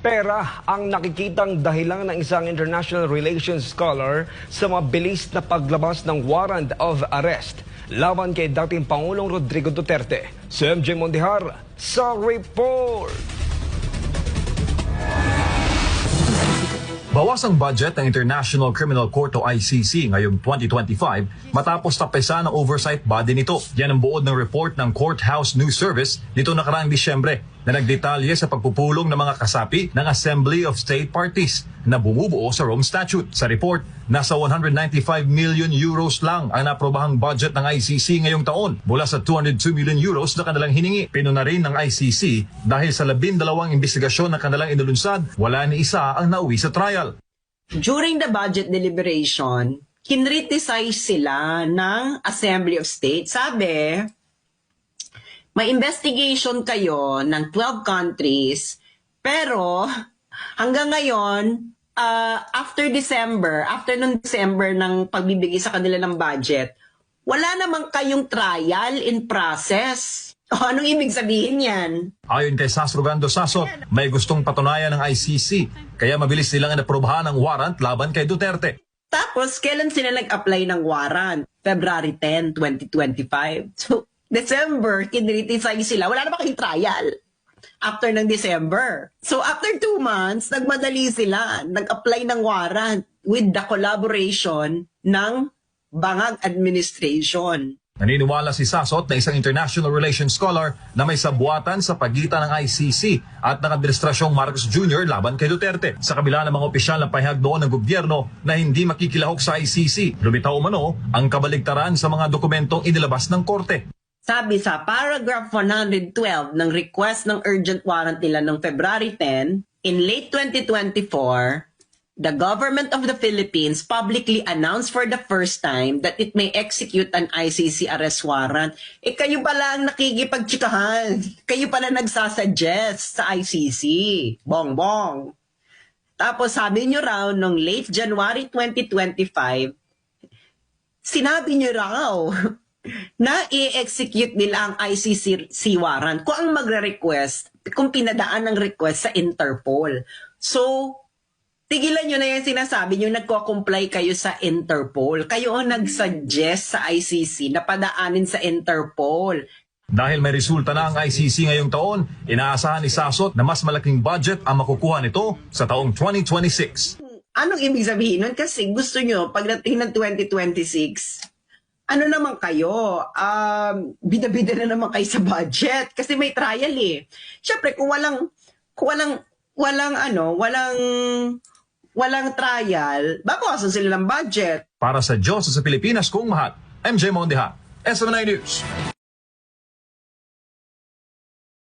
Pera ang nakikitang dahilan ng isang international relations scholar sa mabilis na paglabas ng warrant of arrest laban kay dating Pangulong Rodrigo Duterte. Si MJ Mondihar sa report. Bawas ang budget ng International Criminal Court o ICC ngayong 2025 matapos tapesan ng oversight body nito. Yan ang buod ng report ng Courthouse News Service nito nakaraang Disyembre na nagdetalye sa pagpupulong ng mga kasapi ng Assembly of State Parties na bumubuo sa Rome Statute. Sa report, nasa 195 million euros lang ang naprobahang budget ng ICC ngayong taon mula sa 202 million euros na kanilang hiningi. Pinuna rin ng ICC dahil sa 12 investigasyon na kanilang inulunsad, wala ni isa ang nauwi sa trial. During the budget deliberation, kinriticize sila ng Assembly of State. Sabi, may investigation kayo ng 12 countries, pero hanggang ngayon, after nung December ng pagbibigay sa kanila ng budget, wala namang kayong trial in process. O anong ibig sabihin yan? Ayon kay Sasrogando Sasot, may gustong patunayan ng ICC, kaya mabilis nilang inaprobahan ang warrant laban kay Duterte. Tapos, kailan sila nag-apply ng warrant? February 10, 2025. So, December, kinriticize sila. Wala na ba kayong trial? After ng December. So, after 2 months, nagmadali sila. Nag-apply ng warrant with the collaboration ng Bangag Administration. Naniniwala si Sasot na isang international relations scholar na may sabuatan sa pagitan ng ICC at ng Administrasyong Marcos Jr. laban kay Duterte. Sa kabila ng mga opisyal na pahayag doon ng gobyerno na hindi makikilahok sa ICC, lumitaw umano ang kabaligtaran sa mga dokumentong inilabas ng korte. Sabi sa paragraph 112 ng request ng urgent warrant nila noong February 10, in late 2024, the government of the Philippines publicly announced for the first time that it may execute an ICC arrest warrant. Kayo pala ang nakikipagtsikahan. Kayo pala nagsasuggest sa ICC. Bongbong. Tapos sabi nyo raw, noong late January 2025, sinabi nyo raw na i-execute nila ang ICC warrant kung ang magre-request, kung pinadaan ng request sa Interpol. So, tigilan nyo na yung sinasabi nyo, nagko-comply kayo sa Interpol. Kayo ang nag-suggest sa ICC na padaanin sa Interpol. Dahil may resulta na ang ICC ngayong taon, inaasahan ni Sasot na mas malaking budget ang makukuha nito sa taong 2026. Anong ibig sabihin nun? Kasi gusto nyo, pagdating ng 2026, ano naman kayo, bida-bida na naman kayo sa budget kasi may trial eh. Siyempre, kung walang trial, babawasan sila ng budget. Para sa Diyos sa Pilipinas kung mahat, MJ Mondeha, SMNI News.